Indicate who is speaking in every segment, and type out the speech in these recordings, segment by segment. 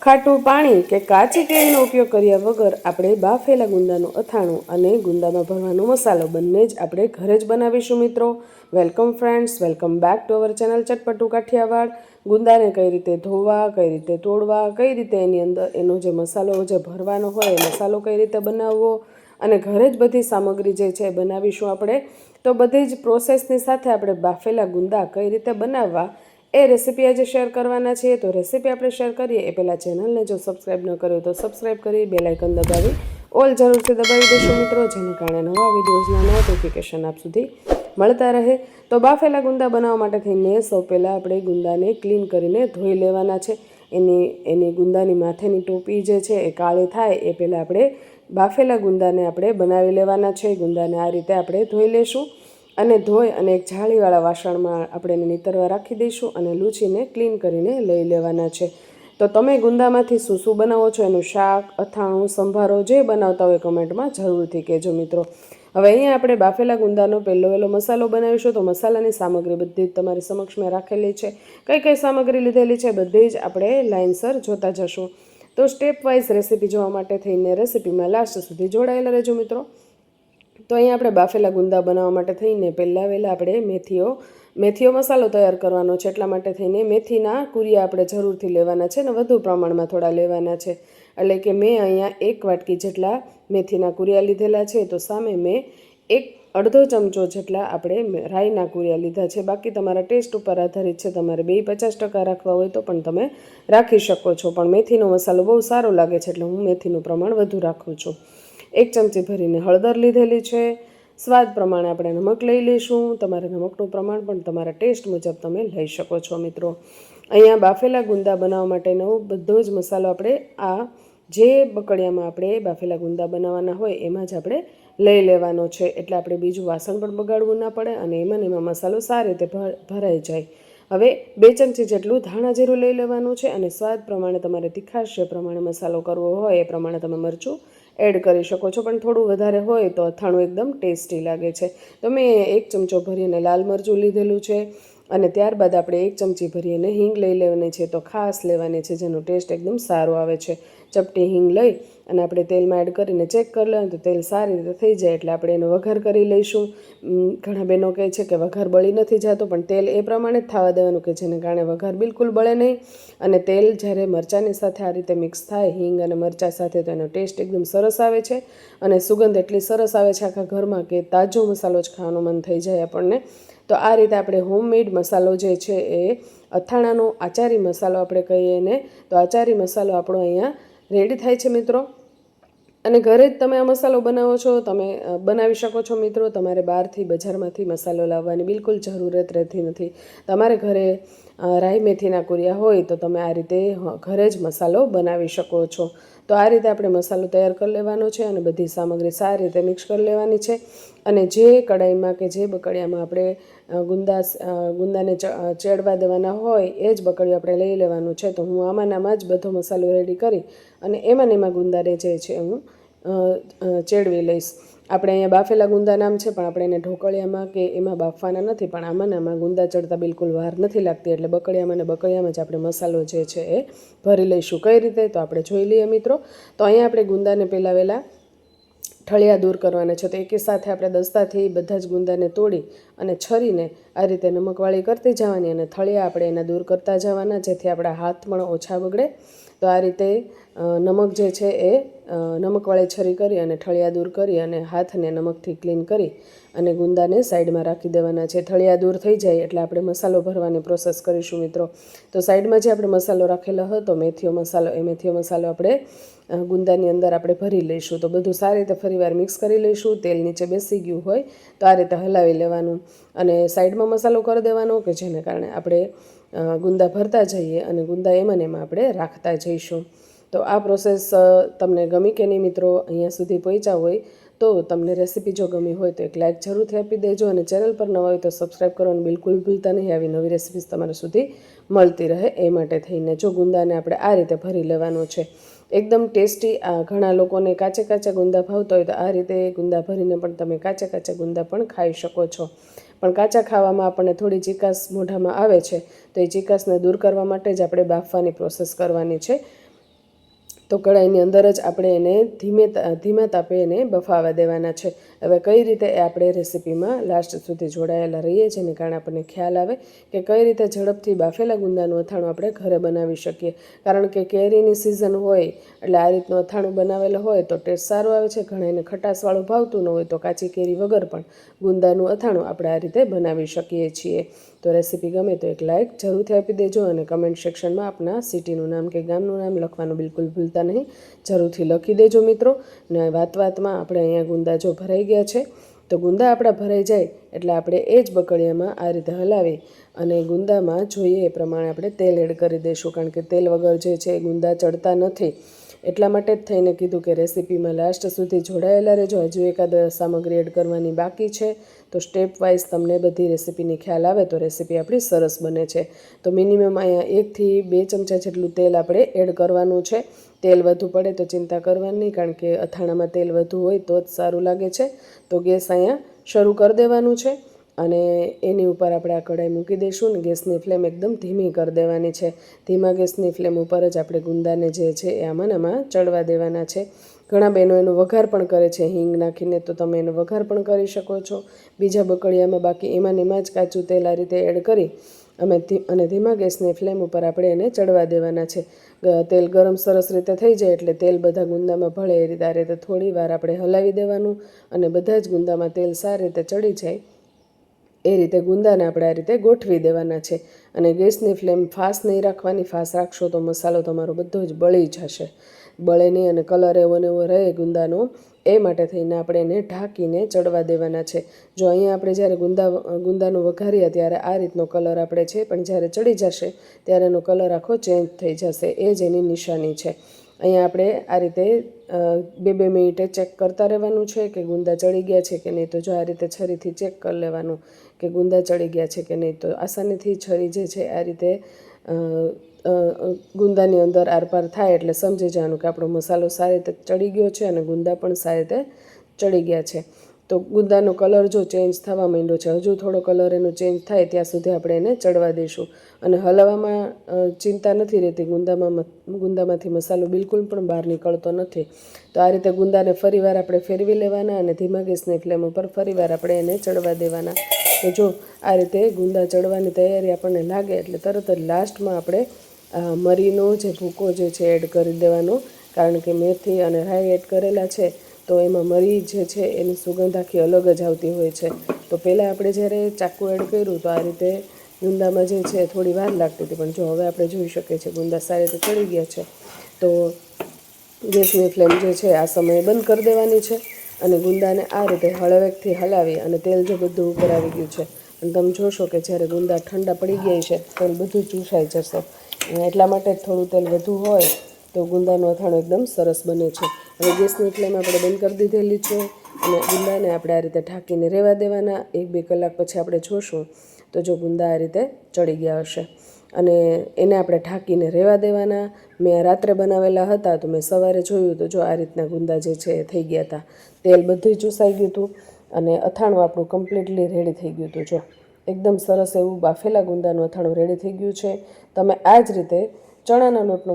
Speaker 1: ખાટું પાણી કે કાચી કેરીનો ઉપયોગ કર્યા વગર આપણે બાફેલા ગુંદાનું અથાણું અને ગુંદામાં ભરવાનો મસાલો બંને જ આપણે ઘરે જ બનાવીશું મિત્રો. Welcome friends, welcome back to our channel Chatpatu Kathiyawad. ગુંદાને કઈ રીતે ધોવા, કઈ રીતે તોડવા, કઈ રીતે એની અંદર એનો જે મસાલો જે ભરવાનો હોય એ મસાલો કઈ રીતે બનાવવો અને ઘરે જ બધી સામગ્રી જે છે બનાવીશું આપણે. તો બધી જ પ્રોસેસની સાથે આપણે બાફેલા ગુંદા કઈ રીતે બનાવવા એ રેસીપી આજે શેર કરવાના છીએ. તો રેસીપી આપણે શેર કરીએ એ પહેલાં ચેનલને જો સબસ્ક્રાઈબ ન કર્યો તો સબસ્ક્રાઈબ કરી બેલ આઇકન દબાવી ઓલ જરૂરથી દબાવી દેશો મિત્રો, જેને કારણે નવા વિડીયોઝના નોટિફિકેશન આપ સુધી મળતા રહે. તો બાફેલા ગુંદા બનાવવા માટે થઈને સૌ પહેલાં આપણે ગુંદાને ક્લીન કરીને ધોઈ લેવાના છે. એની ગુંદાની માથેની ટોપી જે છે એ કાળી થાય એ પહેલાં આપણે બાફેલા ગુંદાને આપણે બનાવી લેવાના છે. ગુંદાને આ રીતે આપણે ધોઈ લેશું અને ધોઈ અને એક જાળીવાળા વાસણમાં આપણે એને નીતરવા રાખી દઈશું અને લૂછીને ક્લીન કરીને લઈ લેવાના છે. તો તમે ગુંદામાંથી શું શું બનાવો છો, એનું શાક, અથાણું, સંભારો જે બનાવતા હોય કમેન્ટમાં જરૂરથી કહેજો મિત્રો. હવે અહીંયા આપણે બાફેલા ગુંદાનો પહેલો મસાલો બનાવીશું. તો મસાલાની સામગ્રી બધી જ તમારી સમક્ષ મેં રાખેલી છે. કઈ કઈ સામગ્રી લીધેલી છે બધી જ આપણે લાઇનસર જોતા જશું. તો સ્ટેપ વાઇઝ રેસીપી જોવા માટે થઈને રેસીપીમાં લાસ્ટ સુધી જોડાયેલા રહેજો મિત્રો. તો અહીંયા આપણે બાફેલા ગુંદા બનાવવા માટે થઈને પહેલાં આપણે મેથીઓ મસાલો તૈયાર કરવાનો છે. એટલા માટે થઈને મેથીના કુરિયા આપણે જરૂરથી લેવાના છે અને વધુ પ્રમાણમાં થોડા લેવાના છે. એટલે કે મેં અહીંયા 1 વાટકી જેટલા મેથીના કુરિયા લીધેલા છે. તો સામે મેં અડધો ચમચો જેટલા આપણે રાઈના કુરિયા લીધા છે. બાકી તમારા ટેસ્ટ ઉપર આધારિત છે. તમારે 50% રાખવા હોય તો પણ તમે રાખી શકો છો, પણ મેથીનો મસાલો બહુ સારો લાગે છે એટલે હું મેથીનું પ્રમાણ વધુ રાખું છું. 1 ચમચી ભરીને હળદર લીધેલી છે. સ્વાદ પ્રમાણે આપણે નમક લઈ લઈશું. તમારે નમકનું પ્રમાણ પણ તમારા ટેસ્ટ મુજબ તમે લઈ શકો છો મિત્રો. અહીંયા બાફેલા ગુંદા બનાવવા માટેનો બધો જ મસાલો આપણે જે બકડિયામાં આપણે બાફેલા ગુંદા બનાવવાના હોય એમાં જ આપણે લઈ લેવાનો છે. એટલે આપણે બીજું વાસણ પણ બગાડવું ના પડે અને એમાં મસાલો સારી રીતે ભરાઈ જાય. હવે 2 ચમચી જેટલું ધાણા જીરું લઈ લેવાનું છે અને સ્વાદ પ્રમાણે તમારે તીખાશ જે પ્રમાણે મસાલો કરવો હોય એ પ્રમાણે તમે મરચું એડ કરી શકો છો, પણ થોડું વધારે હોય તો અથાણું એકદમ ટેસ્ટી લાગે છે. તો મેં 1 ચમચો ભરીને લાલ મરચું લીધેલું છે અને ત્યારબાદ આપણે 1 ચમચી ભરીને હિંગ લઈ લેવાની છે. તો ખાસ લેવાની છે, જેનો ટેસ્ટ એકદમ સારો આવે છે. ચપટી હિંગ લઈ અને આપણે તેલમાં એડ કરીને ચેક કરી લેવાનું. તો તેલ સારી રીતે થઈ જાય એટલે આપણે એનો વઘાર કરી લઈશું. ઘણા બહેનો કહે છે કે વઘાર બળી નથી જતો, પણ તેલ એ પ્રમાણે જ થવા દેવાનું કે જેને કારણે વઘાર બિલકુલ બળે નહીં. અને તેલ જ્યારે મરચાંની સાથે આ રીતે મિક્સ થાય હિંગ અને મરચાં સાથે, તો એનો ટેસ્ટ એકદમ સરસ આવે છે અને સુગંધ એટલી સરસ આવે છે આખા ઘરમાં કે તાજો મસાલો જ ખાવાનું મન થઈ જાય આપણને. તો આ રીતે આપણે હોમમેડ મસાલો જે છે એ અથાણાનો આચારી મસાલો આપણે કહીએ ને, તો આચારી મસાલો આપણો અહીંયા રેડી થાય છે મિત્રો. અને ઘરે જ તમે આ મસાલો બનાવો છો, તમે બનાવી શકો છો મિત્રો. તમારે બહારથી બજારમાંથી મસાલો લાવવાની બિલકુલ જરૂરત રહેતી નથી. તમારે ઘરે રાઈ મેથીના કુરિયા હોય તો તમે આ રીતે ઘરે જ મસાલો બનાવી શકો છો. તો આ રીતે આપણે મસાલો તૈયાર કરી લેવાનો છે અને બધી સામગ્રી સારી રીતે મિક્સ કરી લેવાની છે. અને જે કડાઈમાં કે જે બકડિયામાં આપણે ગુંદાને ચેડવા દેવાના હોય એ જ બકડિયું આપણે લઈ લેવાનું છે. તો હું આમાં જ બધો મસાલો રેડી કરી અને એમાં ગુંદાને જે છે હું ચેડવી લઈશ. આપણે અહીંયા બાફેલા ગુંદા નામ છે, પણ આપણે એને ઢોકળિયામાં કે એમાં બાફવાના નથી, પણ આમાં ગુંદા ચડતા બિલકુલ વાર નથી લાગતી. એટલે બકડિયામાં જ આપણે મસાલો જે છે એ ભરી લઈશું. કઈ રીતે તો આપણે જોઈ લઈએ મિત્રો. તો અહીંયા આપણે ગુંદાને પહેલાં ઠળિયા દૂર કરવાના છે. તો એકી સાથે આપણે દસ્તાથી બધા જ ગુંદાને તોડી અને છરીને આ રીતે નમકવાળી કરતી જવાની અને થળિયા આપણે એના દૂર કરતા જવાના, જેથી આપણા હાથ પણ ઓછા બગડે. તો આ રીતે નમક જે છે એ નમકવાળી છરી કરી અને ઠળિયા દૂર કરી અને હાથને નમકથી ક્લીન કરી અને ગુંદાને સાઈડમાં રાખી દેવાના છે. ઠળિયા દૂર થઈ જાય એટલે આપણે મસાલો ભરવાની પ્રોસેસ કરીશું મિત્રો. તો સાઈડમાં જે આપણે મસાલો રાખેલો હતો મેથીઓ મસાલો આપણે ગુંદાની અંદર આપણે ભરી લઈશું. તો બધું સારી રીતે ફરીવાર મિક્સ કરી લઈશું. તેલ નીચે બેસી ગયું હોય તો આ રીતે હલાવી લેવાનું અને સાઈડમાં મસાલો કરી દેવાનો કે જેને કારણે આપણે ગુંદા ભરતા જઈએ અને ગુંદા એમાં આપણે રાખતા જઈશું. તો આ પ્રોસેસ તમને ગમી કે નહીં મિત્રો? અહીંયા સુધી પહોંચ્યા હોય તો તમને રેસીપી જો ગમી હોય તો એક લાઇક જરૂરથી આપી દેજો અને ચેનલ પર નવા હોય તો સબસ્ક્રાઈબ કરવાનું બિલકુલ ભૂલતા નહીં. આવી નવી રેસીપીસ તમારા સુધી મળતી રહે એ માટે થઈને જો ગુંદાને આપણે આ રીતે ભરી લેવાનો છે. એકદમ ટેસ્ટી. ઘણા લોકોને કાચા ગુંદા ભાવતા હોય તો આ રીતે ગુંદા ભરીને પણ તમે કાચા ગુંદા પણ ખાઈ શકો છો. પણ કાચા ખાવામાં આપણને થોડી ચીકાશ મોઢામાં આવે છે, તો એ ચીકાશને દૂર કરવા માટે જ આપણે બાફવાની પ્રોસેસ કરવાની છે. તો કઢાઈની અંદર જ આપણે એને ધીમા તાપે એને બફાવા દેવાના છે. હવે કઈ રીતે એ આપણે રેસીપીમાં લાસ્ટ સુધી જોડાયેલા રહીએ જેને કારણે આપણને ખ્યાલ આવે કે કઈ રીતે ઝડપથી બાફેલા ગુંદાનું અથાણું આપણે ઘરે બનાવી શકીએ. કારણ કે કેરીની સિઝન હોય એટલે આ રીતનું અથાણું બનાવેલું હોય તો ટેસ્ટ સારો આવે છે. ઘણાને ખટાશવાળું ભાવતું ન હોય તો કાચી કેરી વગર પણ ગુંદાનું અથાણું આપણે આ રીતે બનાવી શકીએ છીએ. તો રેસીપી ગમે તો એક લાઇક જરૂરથી આપી દેજો અને કમેન્ટ સેક્શનમાં આપના સિટીનું નામ કે ગામનું નામ લખવાનું બિલકુલ ભૂલતા નહીં. જરૂરથી લખી દેજો મિત્રો. ને વાતમાં આપણે અહીંયા ગુંદા જો ભરાઈ ગયા છે તો ગુંદા આપણા ભરાઈ જાય એટલે આપણે એ જ બકડિયામાં આ રીતે હલાવી અને ગુંદામાં જોઈએ એ પ્રમાણે આપણે તેલ એડ કરી દઈશું. કારણ કે તેલ વગર જે છે એ ગુંદા ચડતા નથી. એટલા માટે જ થઈને કીધું કે રેસીપીમાં લાસ્ટ સુધી જોડાયેલા રહેજો. હજુ એકાદ સામગ્રી એડ કરવાની બાકી છે તો સ્ટેપ વાઇઝ તમને બધી રેસીપીની ખ્યાલ આવે તો રેસીપી આપણી સરસ બને છે. તો મિનિમમ અહીંયા 1 થી 2 ચમચા જેટલું તેલ આપણે એડ કરવાનું છે. તેલ વધુ પડે તો ચિંતા કરવાની નહીં, કારણ કે અથાણામાં તેલ વધુ હોય તો જ સારું લાગે છે. તો ગેસ અહીંયા શરૂ કરી દેવાનું છે અને એની ઉપર આપણે આ કઢાઈ મૂકી દઈશું ને ગેસની ફ્લેમ એકદમ ધીમી કરી દેવાની છે. ધીમા ગેસની ફ્લેમ ઉપર જ આપણે ગુંદાને જે છે એ આમાં ચડવા દેવાના છે. ઘણા બહેનો એનો વઘાર પણ કરે છે હિંગ નાખીને, તો તમે એનો વઘાર પણ કરી શકો છો બીજા બકડિયામાં. બાકી એમાં જ કાચું તેલ આ રીતે એડ કરી અને ધીમા ગેસની ફ્લેમ ઉપર આપણે એને ચડવા દેવાના છે. તેલ ગરમ સરસ રીતે થઈ જાય એટલે તેલ બધા ગુંદામાં ભળે એ રીતે આ રીતે થોડી વાર આપણે હલાવી દેવાનું અને બધા જ ગુંદામાં તેલ સારી રીતે ચડી જાય એ રીતે ગુંદાને આપણે આ રીતે ગોઠવી દેવાના છે. અને ગેસની ફ્લેમ ફાસ્ટ નહીં રાખવાની. ફાસ્ટ રાખશો તો મસાલો તમારો બધો જ બળી જશે, બળે નહીં અને કલર એવો ને એવો રહે ગુંદાનો. એ માટે થઈને આપણે એને ઢાંકીને ચડવા દેવાના છે. જો અહીંયા આપણે જ્યારે ગુંદાનું વઘારીએ ત્યારે આ રીતનો કલર આપણે છે, પણ જ્યારે ચડી જશે ત્યારે એનો કલર આખો ચેન્જ થઈ જશે. એ જ એની નિશાની છે. અહીંયા આપણે આ રીતે 2-2 મિનિટે ચેક કરતા રહેવાનું છે કે ગુંદા ચડી ગયા છે કે નહીં. તો જો આ રીતે છરીથી ચેક કરી લેવાનું કે ગુંદા ચડી ગયા છે કે નહીં. તો આસાનીથી છરી જે છે આ રીતે ગુંદાની અંદર આરપાર થાય એટલે સમજી જવાનું કે આપણો મસાલો સારી રીતે ચડી ગયો છે અને ગુંદા પણ સારી રીતે ચડી ગયા છે. તો ગુંદાનો કલર જો ચેન્જ થવા માંડ્યો છે, હજુ થોડો કલર એનો ચેન્જ થાય ત્યાં સુધી આપણે એને ચડવા દઈશું. અને હલાવવામાં ચિંતા નથી રહેતી. ગુંદામાંથી મસાલો બિલકુલ પણ બહાર નીકળતો નથી. તો આ રીતે ગુંદાને ફરીવાર આપણે ફેરવી લેવાના અને ધીમા ગેસની ફ્લેમ ઉપર ફરીવાર આપણે એને ચડવા દેવાના. તો જો આ રીતે ગુંદા ચડવાની તૈયારી આપણને લાગે એટલે તરત જ લાસ્ટમાં આપણે મરીનો જે ભૂકો જે છે એડ કરી દેવાનો. કારણ કે મેથી અને રાઈ એડ કરેલા છે તો એમાં મરી જે છે એની સુગંધ આખી અલગ જ આવતી હોય છે. તો પહેલાં આપણે જ્યારે ચાકુ એડ કર્યું તો આ રીતે ગુંદામાં જે છે થોડી વાર લાગતી હતી, પણ જો હવે આપણે જોઈ શકીએ છીએ ગુંદા સારી રીતે ચડી ગયા છે. તો ગેસની ફ્લેમ જે છે આ સમયે બંધ કરી દેવાની છે અને ગુંદાને આ રીતે હળવેકથી હલાવી અને તેલ જો બધું ઉપર આવી ગયું છે. અને તમે જોશો કે જ્યારે ગુંદા ઠંડા પડી ગયા છે તેલ બધું ચૂસાઈ જશે. એટલા માટે થોડું તેલ વધુ હોય તો ગુંદાનું અથાણું એકદમ સરસ બને છે. હવે ગેસની ફ્લેમ આપણે બંધ કરી દીધેલી છે અને ગુંદાને આપણે આ રીતે ઢાંકીને રહેવા દેવાના. 1-2 કલાક પછી આપણે જોશું તો જો ગુંદા આ રીતે ચડી ગયા હશે અને એને આપણે ઢાંકીને રહેવા દેવાના. મેં રાત્રે બનાવેલા હતા તો મેં સવારે જોયું તો જો આ રીતના ગુંદા જે છે એ થઈ ગયા હતા. તેલ બધું ચૂસાઈ ગયું હતું અને અથાણું આપણું કમ્પ્લીટલી રેડી થઈ ગયું હતું. જો એકદમ સરસ એવું બાફેલા ગુંદાનું અથાણું રેડી થઈ ગયું છે. તમે આ જ રીતે ચણાના લોટનો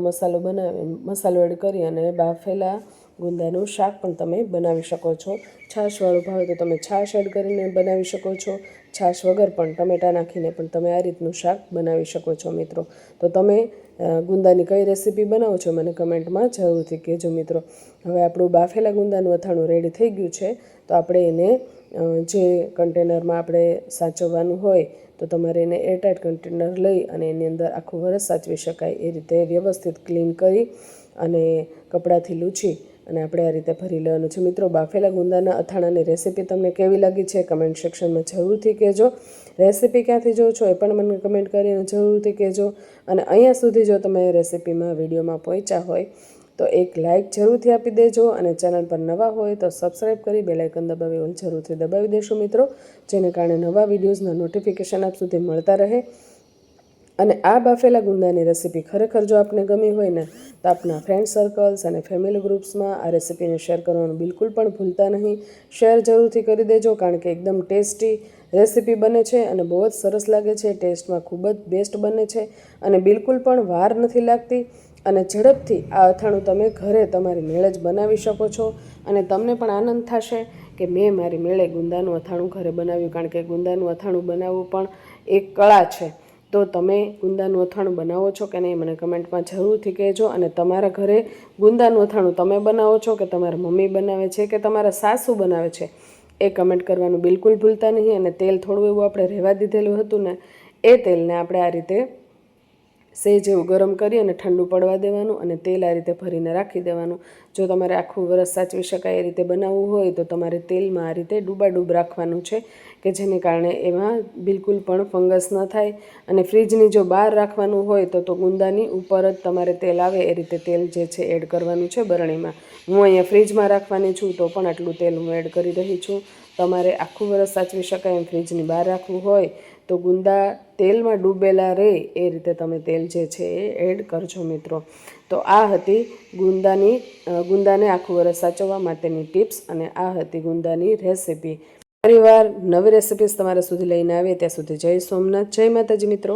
Speaker 1: મસાલો એડ કરી અને બાફેલા ગુંદાનું શાક પણ તમે બનાવી શકો છો. છાશવાળું ભાવે તો તમે છાશ એડ કરીને બનાવી શકો છો. છાશ વગર પણ ટમેટાં નાખીને પણ તમે આ રીતનું શાક બનાવી શકો છો મિત્રો. તો તમે ગુંદાની કઈ રેસીપી બનાવો છો મને કમેન્ટમાં જરૂરથી કહેજો મિત્રો. હવે આપણું બાફેલા ગુંદાનું અથાણું રેડી થઈ ગયું છે. તો આપણે એને જે કન્ટેનરમાં આપણે સાચવવાનું હોય તો તમારે એને એરટાઇટ કન્ટેનર લઈ અને એની અંદર આખું વરસ સાચવી શકાય એ રીતે વ્યવસ્થિત ક્લીન કરી અને કપડાથી લૂછી અને આપણે આ રીતે ભરી લેવાનું છે મિત્રો. બાફેલા ગુંદાના અથાણાની રેસીપી તમને કેવી લાગી છે કમેન્ટ સેક્શનમાં જરૂરથી કહેજો. રેસીપી ક્યાંથી જોવો છો એ પણ મને કમેન્ટ કરીને જરૂરથી કહેજો. અને અહીંયા સુધી જો તમે રેસીપીમાં વિડીયોમાં પહોંચ્યા હોય તો એક લાઇક જરૂરથી આપી દેજો અને ચેનલ પર નવા હોય તો સબસ્ક્રાઈબ કરી બેલ આઇકન દબાવી ઓલ જરૂરથી દબાવી દેશો મિત્રો, જેને કારણે નવા વિડીયોઝના નોટિફિકેશન આપ સુધી મળતા રહે. અને આ બાફેલા ગુંદાની રેસીપી ખરેખર જો આપને ગમી હોય ને તો આપના ફ્રેન્ડ સર્કલ્સ અને ફેમિલી ગ્રુપ્સમાં આ રેસીપીને શેર કરવાનું બિલકુલ પણ ભૂલતા નહીં. શેર જરૂરથી કરી દેજો કારણ કે એકદમ ટેસ્ટી રેસીપી બને છે અને બહુ જ સરસ લાગે છે. ટેસ્ટમાં ખૂબ જ બેસ્ટ બને છે અને બિલકુલ પણ વાર નથી લાગતી. અને ઝડપથી આ અથાણું તમે ઘરે તમારી મેળે જ બનાવી શકો છો અને તમને પણ આનંદ થશે કે મેં મારી મેળે ગુંદાનું અથાણું ઘરે બનાવ્યું. કારણ કે ગુંદાનું અથાણું બનાવવું પણ એક કળા છે. તો તમે ગુંદાનું અથાણું બનાવો છો કે નહીં મને કમેન્ટમાં જરૂરથી કહેજો. અને તમારા ઘરે ગુંદાનું અથાણું તમે બનાવો છો કે તમારા મમ્મી બનાવે છે કે તમારા સાસુ બનાવે છે એ કમેન્ટ કરવાનું બિલકુલ ભૂલતા નહીં. અને તેલ થોડું એવું આપણે રહેવા દીધેલું હતું ને એ તેલને આપણે આ રીતે સહેજ એવું ગરમ કરી અને ઠંડુ પડવા દેવાનું અને તેલ આ રીતે ભરીને રાખી દેવાનું. જો તમારે આખું વરસ સાચવી શકાય એ રીતે બનાવવું હોય તો તમારે તેલમાં આ રીતે ડૂબાડૂબ રાખવાનું છે કે જેને કારણે એમાં બિલકુલ પણ ફંગસ ન થાય. અને ફ્રીજની જો બહાર રાખવાનું હોય તો ગુંદાની ઉપર જ તમારે તેલ આવે એ રીતે તેલ જે છે એડ કરવાનું છે બરણીમાં. હું અહીંયા ફ્રીજમાં રાખવાની છું તો પણ આટલું તેલ હું એડ કરી રહી છું. તમારે આખું વરસ સાચવી શકાય એમ ફ્રીજની બહાર રાખવું હોય તો ગુંદા તેલમાં ડૂબેલા રહે એ રીતે તમે તેલ જે છે એ એડ કરજો મિત્રો. તો આ હતી ગુંદાને આખું વરસ સાચવવા માટેની ટિપ્સ અને આ હતી ગુંદાની રેસિપી. ફરીવાર નવી રેસિપીસ તમારા સુધી લઈને આવીએ ત્યાં સુધી જય સોમનાથ, જય માતાજી મિત્રો.